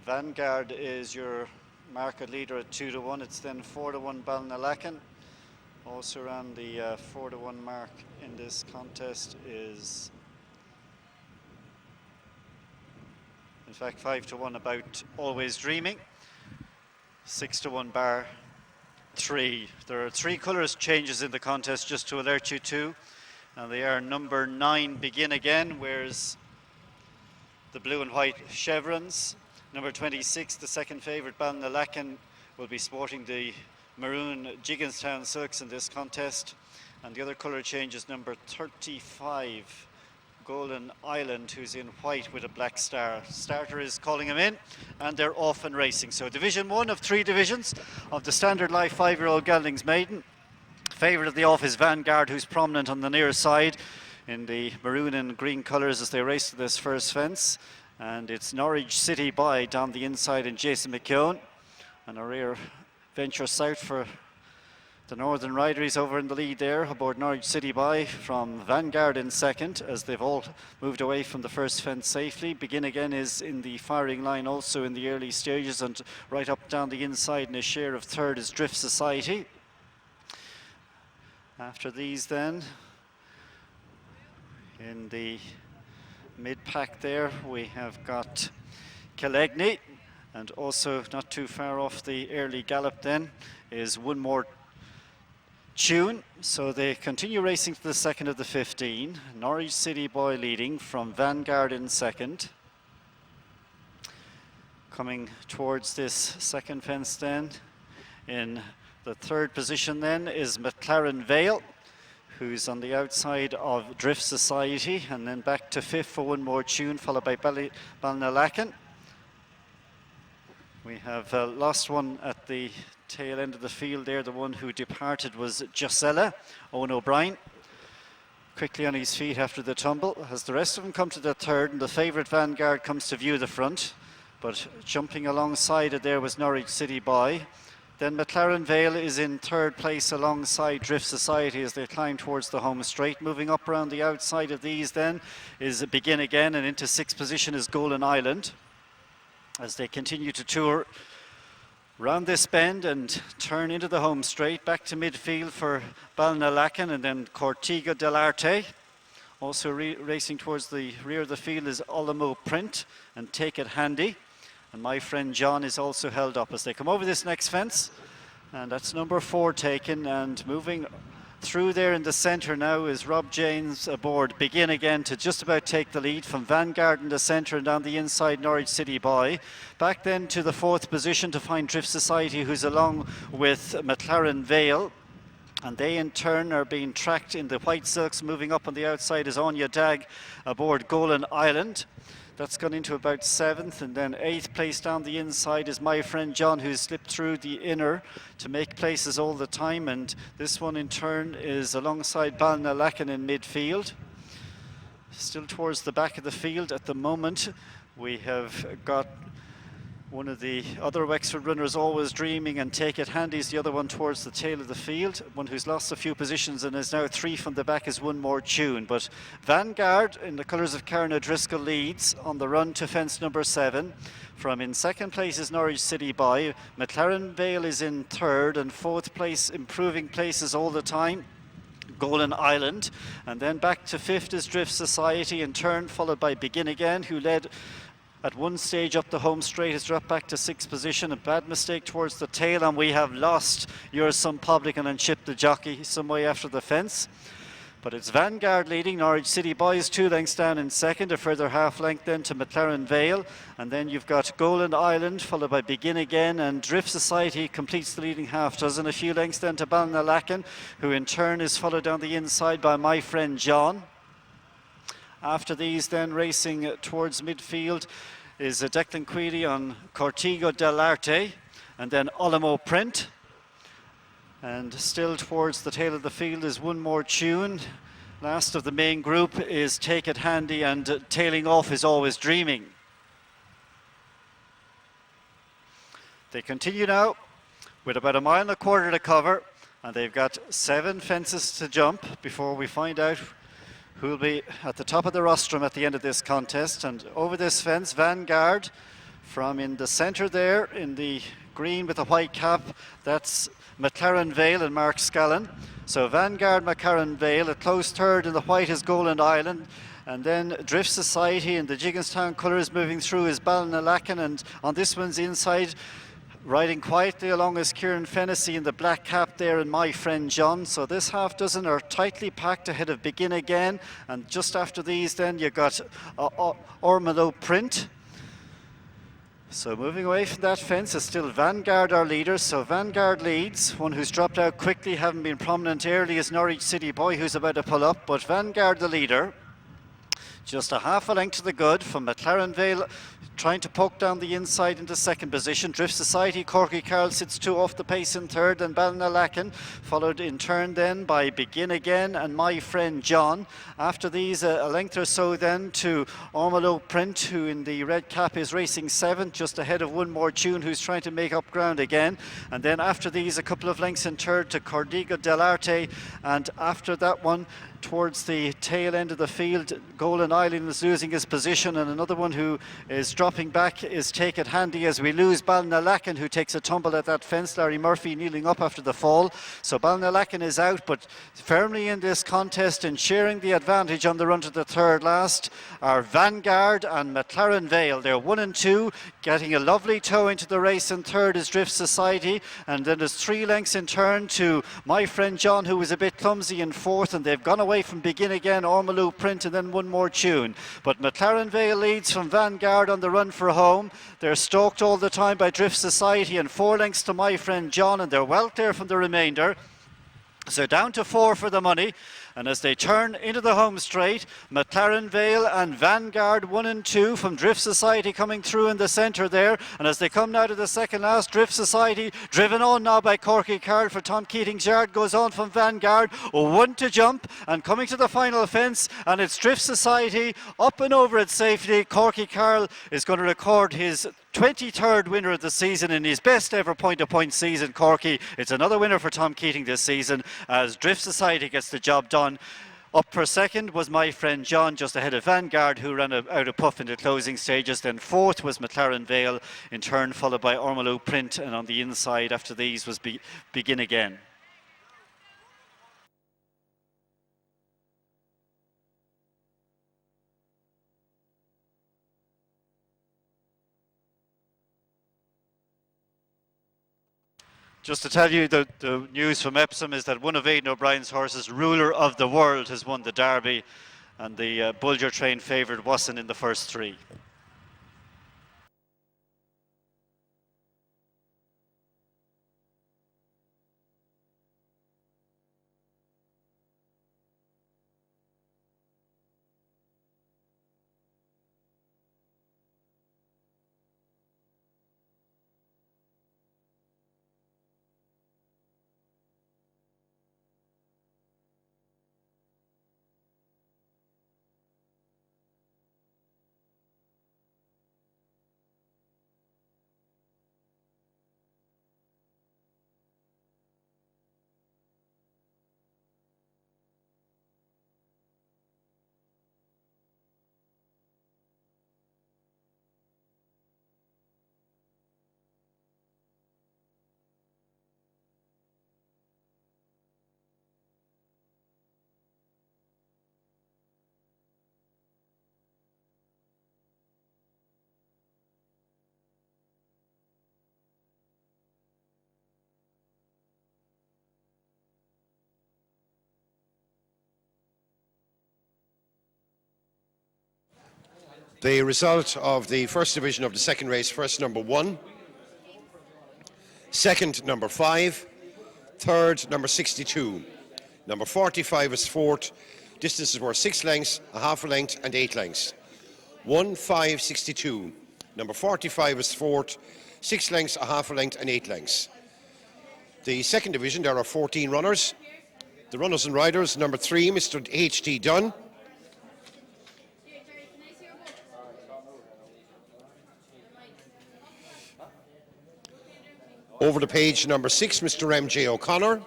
Vanguard is your market leader at 2-1. It's then 4-1 Ballinalacken. Also around the 4-1 mark in this contest is, in fact, 5-1 About Always Dreaming. 6-1 Bar 3. There are 3 colours changes in the contest, just to alert you to. And they are number 9 Begin Again, wears the blue and white chevrons. Number 26, the second favourite Ballinalacken, will be sporting the maroon Jigginstown silks in this contest. And the other colour change is number 35, Golden Island, who's in white with a black star. Starter is calling him in, and they're off and racing. So Division 1 of 3 divisions of the Standard Life 5-year-old geldings maiden. Favourite of the off is Vanguard, who's prominent on the near side in the maroon and green colours as they race to this first fence. And it's Norwich City Boy down the inside and Jason McKeown. And a rare venture south for the Northern Rideries over in the lead there aboard Norwich City Boy from Vanguard in second, as they've all moved away from the first fence safely. Begin Again is in the firing line also in the early stages, and right up down the inside in a share of third is Drift Society. After these then, in the mid-pack there, we have got Killegny, and also not too far off the early gallop then is One More Tune. So they continue racing to the second of the 15. Norwich City Boy leading from Vanguard in second. Coming towards this second fence then, in the third position then is McLaren Vale, who's on the outside of Drift Society, and then back to fifth for One More Tune, followed by Ballinalacken. We have lost one at the tail end of the field there. The one who departed was Josella, Owen O'Brien. Quickly on his feet after the tumble. As the rest of them come to the third, and the favourite Vanguard comes to view the front. But jumping alongside it there was Norwich City Boy. Then McLaren Vale is in third place alongside Drift Society as they climb towards the home straight. Moving up around the outside of these then is Begin Again, and into sixth position is Golden Island as they continue to tour round this bend and turn into the home straight. Back to midfield for Ballinalacken, and then Cortigo dell'Arte. Also racing towards the rear of the field is Olamo Print and Take It Handy. And My Friend John is also held up as they come over this next fence. And that's number 4 taken, and moving through there in the centre now is Rob James aboard Begin Again to just about take the lead from Vanguard in the centre, and down the inside Norwich City Boy. Back then to the fourth position to find Drift Society, who's along with McLaren Vale. And they in turn are being tracked in the white silks. Moving up on the outside is Anya Dag aboard Golden Island. That's gone into about 7th, and then 8th place down the inside is My Friend John, who's slipped through the inner to make places all the time, and this one in turn is alongside Ballinalacken in midfield. Still towards the back of the field at the moment, we have got one of the other Wexford runners, Always Dreaming, and Take It Handy is the other one towards the tail of the field. One who's lost a few positions and is now 3 from the back is One More Tune. But Vanguard in the colours of Karen O'Driscoll leads on the run to fence number 7. From in second place is Norwich City Boy. McLaren Vale is in third, and fourth place, improving places all the time, Golden Island. And then back to fifth is Drift Society in turn, followed by Begin Again, who led at one stage up the home straight, has dropped back to 6th position. A bad mistake towards the tail, and we have lost Your Son Publican and Chip the jockey some way after the fence. But it's Vanguard leading. Norwich City Boys 2 lengths down in second, a further half length then to McLaren Vale. And then you've got Golden Island followed by Begin Again, and Drift Society completes the leading half dozen. A few lengths then to Ballinalacken, who in turn is followed down the inside by My Friend John. After these then, racing towards midfield is Declan Queely on Cortigo dell'Arte, and then Olamo Print. And still towards the tail of the field is One More Tune. Last of the main group is Take It Handy, and tailing off is Always Dreaming. They continue now with about 1.25 miles to cover, and they've got 7 fences to jump before we find out who will be at the top of the rostrum at the end of this contest. And over this fence, Vanguard From in the centre there, in the green with the white cap, that's McLaren Vale and Mark Scallon. So Vanguard, McLaren Vale, a close third in the white is Golan Island. And then Drift Society in the Jigginstown colours moving through is Ballinalacken, and on this one's inside, riding quietly along is Kieran Fennessy in the black cap there and My Friend John. So this half dozen are tightly packed ahead of Begin Again, and just after these then you got Ormelo Print. So moving away from that fence is still Vanguard, our leaders. So Vanguard leads. One who's dropped out quickly, having been prominent early, is Norwich City Boy, who's about to pull up, but Vanguard the leader. Just a half a length to the good from McLaren Vale, trying to poke down the inside into second position. Drift Society, Corky Carroll sits 2 off the pace in third, and Ballinalacken followed in turn then by Begin Again and My Friend John. After these, a length or so then to Ormelo Print, who in the red cap is racing 7th, just ahead of One More Tune, who's trying to make up ground again. And then after these, a couple of lengths in third to Cordigo Dell'Arte, and after that one, towards the tail end of the field, Golan Island is losing his position, and another one who is dropping back is Take It Handy as we lose Ballinalacken, who takes a tumble at that fence. Larry Murphy kneeling up after the fall. So Ballinalacken is out, but firmly in this contest and sharing the advantage on the run to the third last are Vanguard and McLaren Vale. They're 1 and 2, getting a lovely toe into the race, and third is Drift Society, and then there's 3 lengths in turn to My Friend John, who was a bit clumsy in fourth, and they've gone away from Begin Again, Ormelo Print, and then One More Tune. But McLaren Vale leads from Vanguard on the run for home. They're stalked all the time by Drift Society, and 4 lengths to My Friend John, and they're well clear from the remainder. So down to 4 for the money. And as they turn into the home straight, McLaren Vale and Vanguard 1 and 2 from Drift Society coming through in the centre there. And as they come now to the second last, Drift Society driven on now by Corky Carroll for Tom Keating's yard, goes on from Vanguard, 1 to jump, and coming to the final fence, and it's Drift Society up and over it safely. Corky Carroll is going to record his 23rd winner of the season in his best ever point-to-point season. Corky, it's another winner for Tom Keating this season as Drift Society gets the job done. Up for second was My Friend John, just ahead of Vanguard, who ran out of puff in the closing stages. Then fourth was McLaren Vale, in turn followed by Ormelo Print, and on the inside after these was Begin Again. Just to tell you, the news from Epsom is that one of Aidan O'Brien's horses, Ruler of the World, has won the Derby, and the Bulger train favoured wasn't in the first 3. The result of the first division of the second race: first number 1, second number 5, third number 62, number 45 is fourth. Distances were 6 lengths, a half a length, and 8 lengths. 1, 5, 62. Number 45 is fourth, 6 lengths, a half a length, and 8 lengths. The second division, there are 14 runners. The runners and riders: number 3, Mr. H.T. Dunn. Over the page, number 6, Mr. M.J. O'Connor.